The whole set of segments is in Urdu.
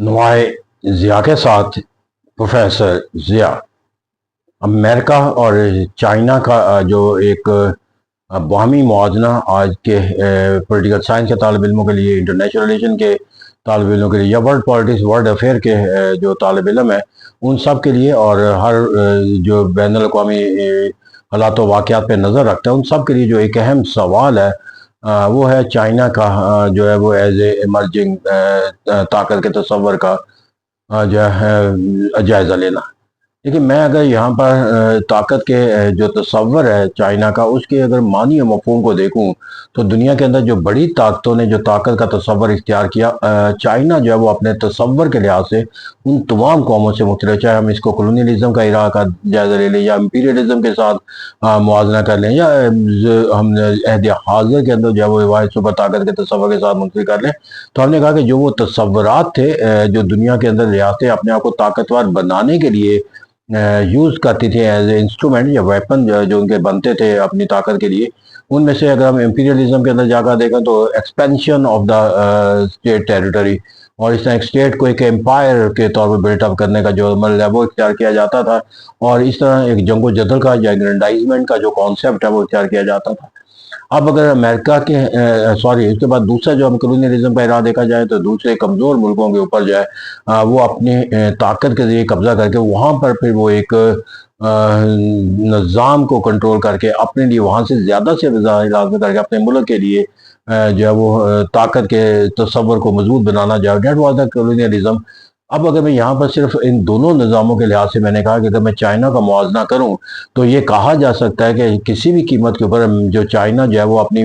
نوائے ضیاء کے ساتھ پروفیسر ضیاء امریکا اور چائنا کا جو ایک باہمی موازنہ آج کے پولیٹیکل سائنس کے طالب علموں کے لیے، انٹرنیشنل ریلیشن کے طالب علموں کے لیے، یا ورلڈ پالیٹکس ورلڈ افیئر کے جو طالب علم ہیں ان سب کے لیے، اور ہر جو بین الاقوامی حالات و واقعات پہ نظر رکھتا ہے ان سب کے لیے جو ایک اہم سوال ہے وہ ہے چائنا کا جو ہے وہ ایز اے ایمرجنگ طاقت کے تصور کا جو ہے جائزہ لینا۔ لیکن میں اگر یہاں پر طاقت کے جو تصور ہے چائنا کا، اس کے اگر معنی و مفہوم کو دیکھوں تو دنیا کے اندر جو بڑی طاقتوں نے جو طاقت کا تصور اختیار کیا، چائنا جو ہے وہ اپنے تصور کے لحاظ سے ان تمام قوموں سے مختلف، چاہے ہم اس کو کلونیلزم کا عراق کا جائزہ لے لیں، یا امپیریلزم کے ساتھ موازنہ کر لیں، یا ہم عہد حاضر کے اندر جو ہے وہ واحد سپر طاقت کے تصور کے ساتھ منتقل کر لیں، تو ہم نے کہا کہ جو وہ تصورات تھے جو دنیا کے اندر ریاستیں اپنے آپ کو طاقتور بنانے کے لیے یوز کرتی تھی ایز اے انسٹرومنٹ یا ویپن جو ان کے بنتے تھے اپنی طاقت کے لیے، ان میں سے اگر ہم امپیریلزم کے اندر جا کر دیکھیں تو expansion of the state territory, اور اس طرح ایک اسٹیٹ کو ایک امپائر کے طور پر بلٹ اپ کرنے کا جو عمل ہے وہ اختیار کیا جاتا تھا، اور اس طرح ایک جنگ و جدل کا یا اگرینڈائزمنٹ کا جو کانسیپٹ ہے وہ اختیار کیا جاتا تھا۔ اب اگر امریکہ کے اس کے بعد دوسرا جو ہم کلونیلزم کا ارادہ دیکھا جائے تو دوسرے کمزور ملکوں کے اوپر جو ہے وہ اپنی طاقت کے ذریعے قبضہ کر کے وہاں پر پھر وہ ایک نظام کو کنٹرول کر کے اپنے لیے وہاں سے زیادہ سے زیادہ حاصل کر کے اپنے ملک کے لیے جو ہے وہ طاقت کے تصور کو مضبوط بنانا جائے، دیٹ واز دا کلونیلزم۔ اب اگر میں یہاں پر صرف ان دونوں نظاموں کے لحاظ سے میں نے کہا کہ اگر میں چائنا کا موازنہ کروں تو یہ کہا جا سکتا ہے کہ کسی بھی قیمت کے اوپر جو چائنا جو ہے وہ اپنی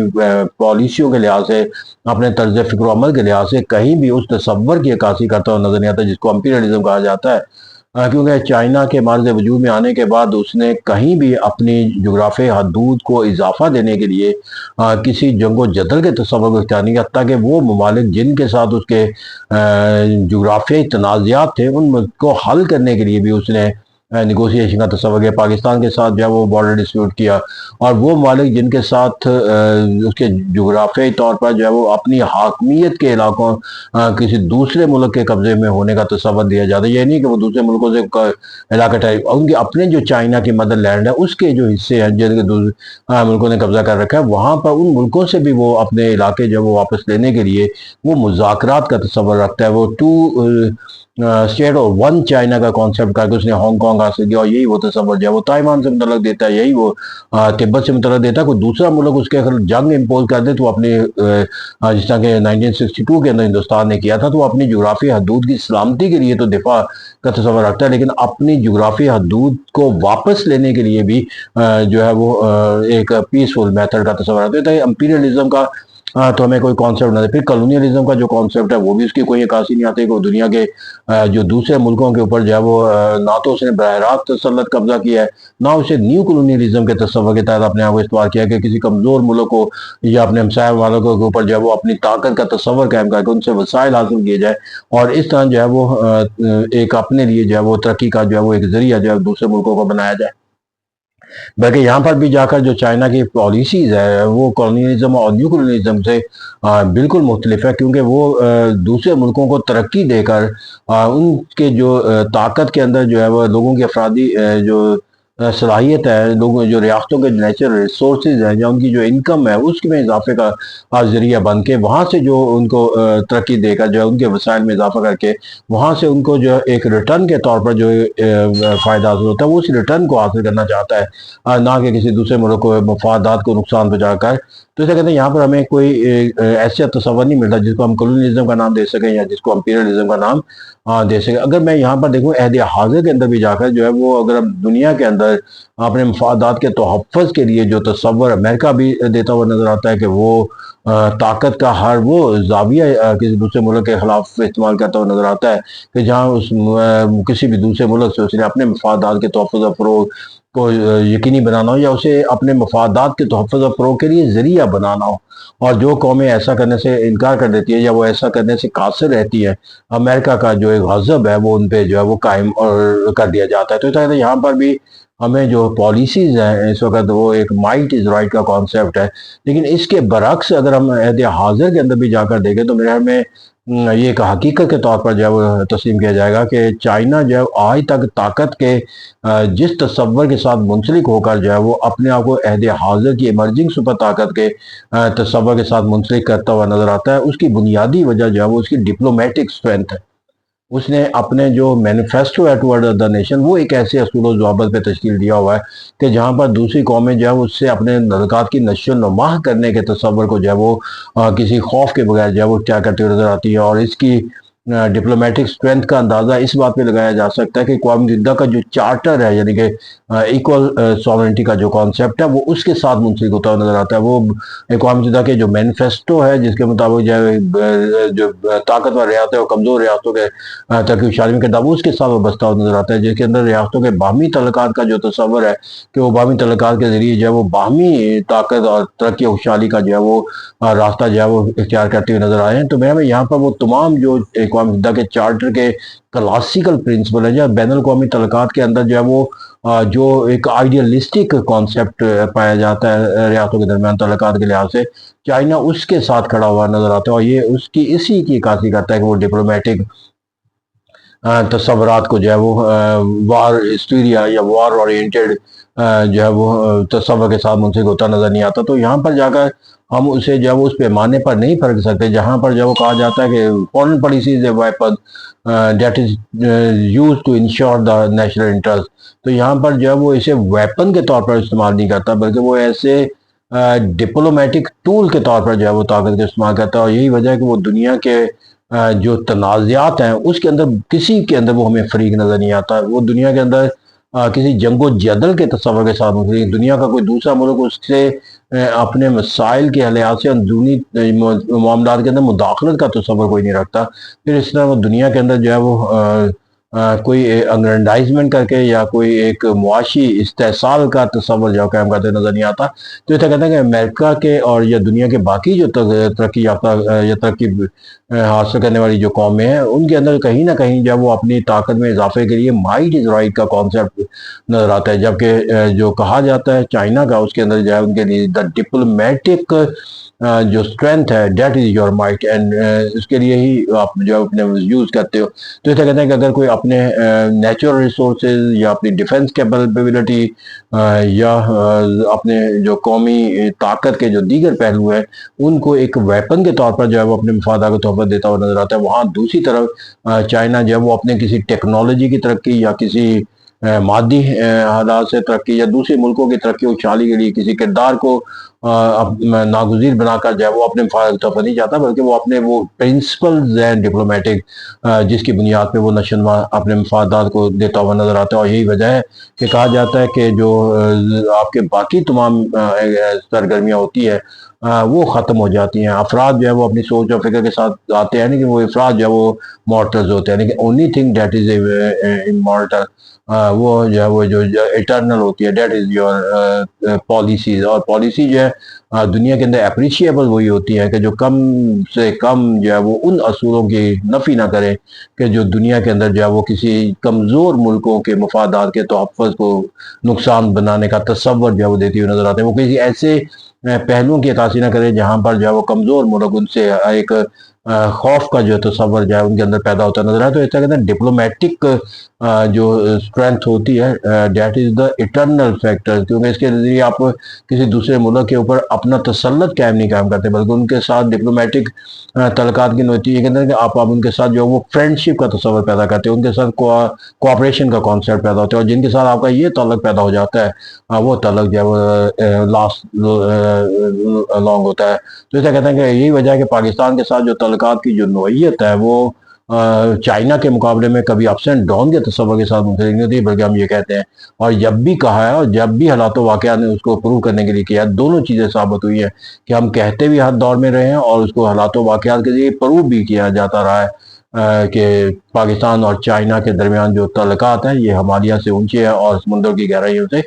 پالیسیوں کے لحاظ سے، اپنے طرز فکر و عمل کے لحاظ سے کہیں بھی اس تصور کی عکاسی کرتا ہوا نظر نہیں آتا جس کو امپیریلزم کہا جاتا ہے، کیونکہ چائنا کے مرز وجود میں آنے کے بعد اس نے کہیں بھی اپنی جغرافیائی حدود کو اضافہ دینے کے لیے کسی جنگ و جدل کے تصور کو اختیار نہیں کیا، تاکہ وہ ممالک جن کے ساتھ اس کے جغرافیائی تنازعات تھے ان کو حل کرنے کے لیے بھی اس نے نیگوسیشن کا تصور کیا۔ پاکستان کے ساتھ جو ہے وہ بارڈر ڈسپیوٹ کیا، اور وہ ممالک جن کے ساتھ اس کے جغرافیائی طور پر جو ہے وہ اپنی حاکمیت کے علاقوں کسی دوسرے ملک کے قبضے میں ہونے کا تصور دیا جاتا ہے، یہ نہیں کہ وہ دوسرے ملکوں سے علاقہ ان کے اپنے جو چائنا کی مدر لینڈ ہے اس کے جو حصے ہیں جن کے دوسرے ملکوں نے قبضہ کر رکھا ہے، وہاں پر ان ملکوں سے بھی وہ اپنے علاقے جو وہ واپس لینے کے لیے وہ مذاکرات کا تصور رکھتا ہے۔ وہ ٹو اسٹیٹ اور ون چائنا کا کانسیپٹ کر کے اس نے ہانگ کانگ حاصل کیا، اور یہی وہ تصور جو ہے وہ تائیوان سے متعلق دیتا ہے، یہی وہ تبت سے متعلق دیتا ہے۔ کوئی دوسرا ملک اس کے اگر جنگ امپوز کر دے تو وہ اپنی جس طرح کہ 1962 کے اندر ہندوستان نے کیا تھا، تو وہ اپنی جغرافی حدود کی سلامتی کے لیے تو دفاع کا تصور رکھتا ہے، لیکن اپنی جغرافی حدود کو واپس لینے کے لیے بھی جو ہے وہ ایک پیسفل میتھڈ کا تصور رکھتا ہے۔ امپیریلزم کا تو ہمیں کوئی کانسیپٹ نہ دے، پھر کلونیلزم کا جو کانسیپٹ ہے وہ بھی اس کی کوئی عکاسی نہیں آتی کہ دنیا کے جو دوسرے ملکوں کے اوپر جو ہے وہ نہ تو اس نے براہ راست تسلط قبضہ کیا ہے، نہ اسے نیو کلونیلزم کے تصور کے تحت اپنے آپ کو استعمال کیا کہ کسی کمزور ملک کو یا اپنے ہمسایہ والوں کے اوپر جو ہے وہ اپنی طاقت کا تصور قائم کر کے ان سے وسائل حاصل کیے جائے، اور اس طرح جو ہے وہ ایک اپنے لیے جو ہے وہ ترقی کا جو ہے وہ ایک ذریعہ جو ہے دوسرے ملکوں کو بنایا جائے۔ بلکہ یہاں پر بھی جا کر جو چائنا کی پالیسیز ہے وہ کلونیلزم اور نیو کلونیلزم سے بالکل مختلف ہے، کیونکہ وہ دوسرے ملکوں کو ترقی دے کر ان کے جو طاقت کے اندر جو ہے وہ لوگوں کی افرادی جو صلاحیت ہے، لوگوں جو ریاستوں کے نیچرل ریسورسز ہیں یا ان کی جو انکم ہے اس میں اضافے کا ذریعہ بن کے وہاں سے جو ان کو ترقی دے کر جو ہے ان کے وسائل میں اضافہ کر کے وہاں سے ان کو جو ایک ریٹرن کے طور پر جو فائدہ حاصل ہوتا ہے وہ اس ریٹرن کو حاصل کرنا چاہتا ہے، نہ کہ کسی دوسرے ملک کو مفادات کو نقصان پہنچا کر۔ تو اسے کہتے ہیں یہاں پر ہمیں کوئی ایسا تصور نہیں ملتا جس کو ہم کلونیلزم کا نام دے سکیں یا جس کو امپیریلزم کا نام دے سکیں۔ اگر میں یہاں پر دیکھوں عہد حاضر کے اندر بھی جا کر جو ہے وہ اگر ہم دنیا کے اندر اپنے مفادات کے تحفظ کے لیے جو تصور امریکہ بھی دیتا ہوا نظر آتا ہے کہ وہ طاقت کا ہر وہ زاویہ کسی دوسرے ملک کے خلاف استعمال کرتا ہوا نظر آتا ہے کہ جہاں اس کسی بھی دوسرے ملک سے اس نے اپنے مفادات کے تحفظ و فروغ کو یقینی بنانا ہو یا اسے اپنے مفادات کے تحفظ و فروغ کے لیے ذریعہ بنانا ہو، اور جو قومیں ایسا کرنے سے انکار کر دیتی ہے یا وہ ایسا کرنے سے قاصر رہتی ہے، امریکہ کا جو ایک غضب ہے وہ ان پہ جو ہے وہ قائم اور کر دیا جاتا ہے۔ تو یہاں پر بھی ہمیں جو پالیسیز ہیں اس وقت وہ ایک مائٹ از رائٹ کا کانسیپٹ ہے، لیکن اس کے برعکس اگر ہم عہد حاضر کے اندر بھی جا کر دیکھیں تو میرے خیال میں یہ ایک حقیقت کے طور پر جو ہے وہ تسلیم کیا جائے گا کہ چائنا جو ہے آج تک طاقت کے جس تصور کے ساتھ منسلک ہو کر جو ہے وہ اپنے آپ کو عہد حاضر کی ایمرجنگ سپر طاقت کے تصور کے ساتھ منسلک کرتا ہوا نظر آتا ہے، اس کی بنیادی وجہ جو ہے وہ اس کی ڈپلومیٹک اسٹرینتھ ہے۔ اس نے اپنے جو مینیفیسٹو ہے ٹورڈ دا نیشن، وہ ایک ایسے اصول و ضوابط پہ تشکیل دیا ہوا ہے کہ جہاں پر دوسری قومیں جو ہے اس سے اپنے تعلقات کی نشو و نما کرنے کے تصور کو جو ہے وہ کسی خوف کے بغیر جو ہے وہ کیا کرتے ہوئے نظر آتی ہے، اور اس کی ڈپلومیٹک سٹرینتھ کا اندازہ اس بات پہ لگایا جا سکتا ہے کہ اقوام متحدہ کا جو چارٹر ہے، یعنی کہ ایکول سوورنٹی کا جو کانسیپٹ ہے، وہ اس کے ساتھ منسلک ہوتا ہوا نظر آتا ہے۔ وہ اقوام متحدہ کے جو مینیفیسٹو ہے جس کے مطابق جو طاقتور ریاستیں اور کمزور ریاستوں کے ترقی و شعالی میں کردار، وہ اس کے ساتھ وابستہ ہوا نظر آتا ہے، جس کے اندر ریاستوں کے باہمی تعلقات کا جو تصور ہے کہ وہ باہمی تعلقات کے ذریعے جو ہے وہ باہمی طاقت اور ترقی و خوشحالی کا جو ہے وہ راستہ جو ہے وہ اختیار کرتے ہوئے نظر آئے ہیں۔ تو میں یہاں پر وہ تمام جو اقوام متحدہ کے چارٹر کے کلاسیکل پرنسپل ہیں، جو بین الاقوامی تعلقات کے اندر جو ہے وہ جو ایک آئیڈیلسٹک کانسیپٹ پایا جاتا ہے ریاستوں کے درمیان تعلقات کے لحاظ سے، چائنا اس کے ساتھ کھڑا ہوا نظر آتا ہے، اور یہ اس کی اسی کی عکاسی کرتا ہے کہ وہ ڈپلومیٹک تصورات کو جو ہے وہ وار ہسٹیریا یا وار اورینٹڈ جو ہے وہ تصور کے ساتھ منسلک ہوتا نظر نہیں آتا۔ تو یہاں پر جا کر ہم اسے جو ہے وہ اس پیمانے پر نہیں پرکھ سکتے جہاں پر جو ہے وہ کہا جاتا ہے کہ foreign policies a weapon that is use to ensure the national interest. تو یہاں پر جو ہے وہ اسے ویپن کے طور پر استعمال نہیں کرتا، بلکہ وہ ایسے ڈپلومیٹک ٹول کے طور پر جو ہے وہ طاقت کا استعمال کرتا ہے، اور یہی وجہ ہے کہ وہ دنیا کے جو تنازعات ہیں اس کے اندر کسی کے اندر وہ ہمیں فریق نظر نہیں آتا۔ وہ دنیا کے اندر کسی جنگ و جدل کے تصور کے ساتھ دنیا کا کوئی دوسرا ملک اس سے اپنے مسائل کے لحاظ سے اندرونی معاملات کے اندر مداخلت کا تصور کوئی نہیں رکھتا۔ پھر اس طرح وہ دنیا کے اندر جو ہے وہ کوئی انگرینڈائزمنٹ کر کے یا کوئی ایک معاشی استحصال کا تصور جو قائم کرتے نظر نہیں آتا۔ تو ایسا کہتے ہیں کہ امریکہ کے اور یا دنیا کے باقی جو ترقی یافتہ یا ترقی حاصل کرنے والی جو قومیں ہیں، ان کے اندر کہیں نہ کہیں جب وہ اپنی طاقت میں اضافے کے لیے مائٹ از رائٹ کا کانسیپٹ نظر آتا ہے، جبکہ جو کہا جاتا ہے چائنا کا، اس کے اندر جو ہے ان کے لیے دا ڈپلومیٹک جو اسٹرینتھ ہے that is your might, and اس کے لیے ہی آپ جو اپنے یوز کرتے ہو۔ تو ایسا کہتے ہیں کہ اگر کوئی اپنے نیچرل ریسورسز یا اپنی ڈیفنس کیپیبلٹی یا اپنے جو قومی طاقت کے جو دیگر پہلو ہیں ان کو ایک ویپن کے طور پر جو ہے وہ اپنے مفادات کو تحفہ دیتا ہوا نظر آتا ہے، وہاں دوسری طرف چائنا جو ہے وہ اپنے کسی ٹیکنالوجی کی ترقی یا کسی مادی حالات سے ترقی یا دوسرے ملکوں کی ترقی و خوشحالی کے لیے کسی کردار کو ناگزیر بنا کر جو ہے وہ اپنے مفاد کو تحفہ نہیں چاہتا، بلکہ وہ اپنے وہ پرنسپلز ہیں ڈپلومیٹک جس کی بنیاد پہ وہ نشو و نما اپنے مفادات کو دیتا ہوا نظر آتا ہے۔ اور یہی وجہ ہے کہ کہا جاتا ہے کہ جو آپ کے باقی تمام سرگرمیاں ہوتی ہے وہ ختم ہو جاتی ہیں، افراد جو ہے وہ اپنی سوچ اور فکر کے ساتھ آتے ہیں، لیکن وہ افراد جو ہے وہ مارٹرز ہوتے ہیں، لیکن اونلی تھنگ دیٹ از امارٹل وہ جو ہے وہ جو اٹرنل ہوتی ہے دیٹ از یور پالیسیز، اور پالیسی جو ہے دنیا کے اندر اپریشیبل وہی ہوتی ہے کہ جو کم سے کم جو ہے وہ ان اصولوں کی نفی نہ کرے کہ جو دنیا کے اندر جو ہے وہ کسی کمزور ملکوں کے مفادات کے تحفظ کو نقصان بنانے کا تصور جو ہے وہ دیتی ہوئی نظر آتے ہیں، وہ کسی ایسے پہلوؤں کی عکاسی نہ کرے جہاں پر جو ہے وہ کمزور ملک ان سے ایک خوف کا جو تصور جو ہے ان کے اندر پیدا ہوتا نظر آتا ہے۔ تو اس طرح کہتے ہیں ڈپلومیٹک جو اسٹرینتھ ہوتی ہے that is the eternal factor, کیونکہ اس کے ذریعے آپ کسی دوسرے ملک کے اوپر اپنا تسلط قائم نہیں قائم کرتے، بلکہ ان کے ساتھ ڈپلومیٹک تعلقات کی نوعیت یہ کہتے ہیں کہ آپ ان کے ساتھ جو ہے وہ فرینڈشپ کا تصور پیدا کرتے ہیں، ان کے ساتھ کوآپریشن کا کانسیپٹ پیدا ہوتا ہے، اور جن کے ساتھ آپ کا یہ تعلق پیدا ہو جاتا ہے وہ تعلق جو ہے وہ لاسٹ لانگ ہوتا ہے۔ تو ایسا کہتے ہیں کہ یہی وجہ ہے کہ پاکستان کے ساتھ جو تعلقات کی جو نوعیت ہے وہ چائنا کے مقابلے میں کبھی اپس اینڈ ڈاؤن کے تصور کے ساتھ منسلک نہیں ہوتی، بلکہ ہم یہ کہتے ہیں اور جب بھی کہا ہے اور جب بھی حالات و واقعات نے اس کو پروو کرنے کے لیے کیا ہے، دونوں چیزیں ثابت ہوئی ہیں کہ ہم کہتے بھی ہر دور میں رہے ہیں اور اس کو حالات و واقعات کے ذریعے پروو بھی کیا جاتا رہا ہے کہ پاکستان اور چائنا کے درمیان جو تعلقات ہیں یہ ہمالیہ سے اونچے ہیں اور سمندر کی گہرائیوں سے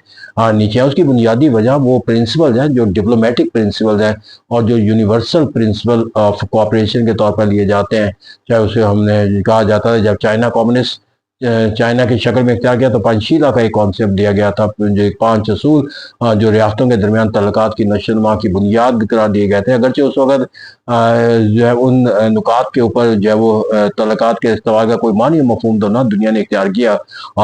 نیچے ہیں۔ اس کی بنیادی وجہ وہ پرنسپل ہیں جو ڈپلومیٹک پرنسپل ہیں اور جو یونیورسل پرنسپل آف کوآپریشن کے طور پر لیے جاتے ہیں، چاہے اسے ہم نے کہا جاتا ہے جب چائنا کمیونسٹ چائنا کی شکل میں اختیار کیا تو پنچشیلا کا ایک کانسیپٹ دیا گیا تھا، جو 5 اصول جو ریاستوں کے درمیان تعلقات کی نشو و نما کی بنیاد قرار دیے گئے تھے، اگرچہ اس وقت جو ہے ان نکات کے اوپر جو ہے وہ تعلقات کے استوار کا کوئی معنی مفہوم تو نہ دنیا نے اختیار کیا،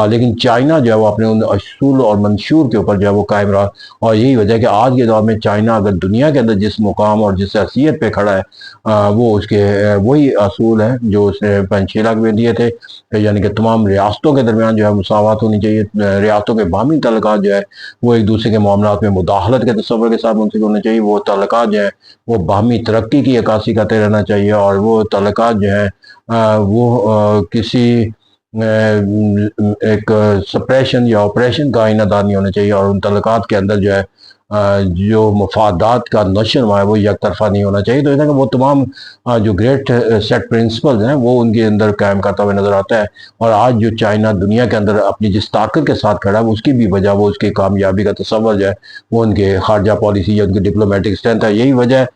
لیکن چائنا جو ہے وہ اپنے ان اصول اور منشور کے اوپر جو ہے وہ قائم رہا، اور یہی وجہ ہے کہ آج کے دور میں چائنا اگر دنیا کے اندر جس مقام اور جس حیثیت پہ کھڑا ہے، وہ اس کے وہی اصول ہیں جو اس نے پنچشیلا میں دیے تھے، یعنی کہ تمام ریاستوں کے درمیان جو ہے مساوات ہونی چاہیے، ریاستوں کے باہمی تعلقات جو ہے وہ ایک دوسرے کے معاملات میں مداخلت کے تصور کے ساتھ منسلک ہونے چاہیے، وہ تعلقات جو ہے وہ باہمی ترقی کی عکاسی کرتے رہنا چاہیے، اور وہ تعلقات جو ہیں وہ کسی ایک سپریشن یا آپریشن کا آئینہ دار نہیں ہونا چاہیے، اور ان تعلقات کے اندر جو ہے جو مفادات کا نشر ہوا ہے وہ یک طرفہ نہیں ہونا چاہیے۔ تو کہ وہ تمام جو گریٹ سیٹ پرنسپلز ہیں وہ ان کے اندر قائم کرتا ہوا نظر آتا ہے، اور آج جو چائنا دنیا کے اندر اپنی جس طاقت کے ساتھ کھڑا ہے اس کی بھی وجہ وہ اس کی کامیابی کا تصور جو ہے وہ ان کے خارجہ پالیسی یا ان کی ڈپلومیٹک اسٹرینتھ ہے۔ یہی وجہ ہے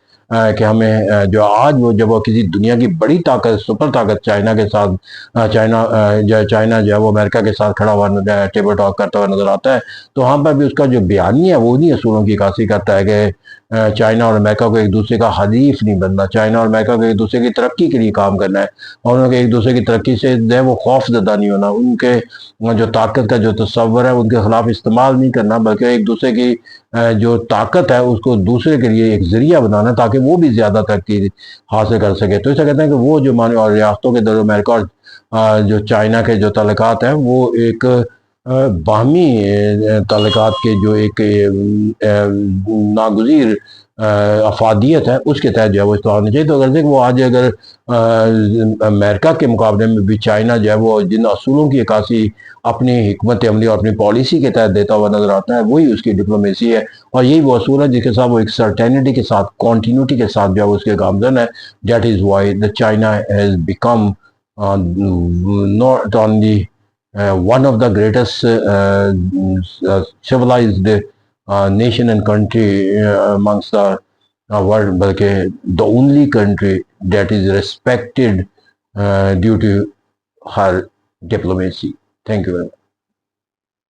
کہ ہمیں جو آج وہ جب وہ کسی دنیا کی بڑی طاقت، سپر طاقت چائنا کے ساتھ چائنا جو ہے وہ امریکہ کے ساتھ کھڑا ہوا ٹیبل ٹاک کرتا ہوا نظر آتا ہے، تو وہاں پر بھی اس کا جو بیانیہ ہے وہ انہی اصولوں کی عکاسی کرتا ہے کہ چائنا اور امریکہ کو ایک دوسرے کا حریف نہیں بننا، چائنا اور امریکہ کو ایک دوسرے کی ترقی کے لیے کام کرنا ہے، اور ان کے ایک دوسرے کی ترقی سے جو ہے وہ خوف زدہ نہیں ہونا، ان کے جو طاقت کا جو تصور ہے ان کے خلاف استعمال نہیں کرنا، بلکہ ایک دوسرے کی جو طاقت ہے اس کو دوسرے کے لیے ایک ذریعہ بنانا تاکہ وہ بھی زیادہ ترقی حاصل کر سکے۔ تو اسے کہتے ہیں کہ وہ جو معنی اور ریاستوں کے در امریکہ اور جو چائنا کے جو تعلقات ہیں وہ ایک باہمی تعلقات کے جو ایک ناگزیر افادیت ہے اس کے تحت جو ہے وہ استعمال ہونا چاہیے۔ تو اگر وہ آج اگر امریکہ کے مقابلے میں بھی چائنا جو ہے وہ جن اصولوں کی عکاسی اپنی حکمت عملی اور اپنی پالیسی کے تحت دیتا ہوا نظر آتا ہے، وہی اس کی ڈپلومیسی ہے، اور یہی وہ اصول ہے جس کے ساتھ وہ ایک سرٹینٹی کے ساتھ، کانٹینیوٹی کے ساتھ جو ہے اس کے گامزن ہے۔ That is why the China has become not only one of the greatest civilized nation and country amongst the world, بلکہ the only country that is respected due to her diplomacy. Thank you very much.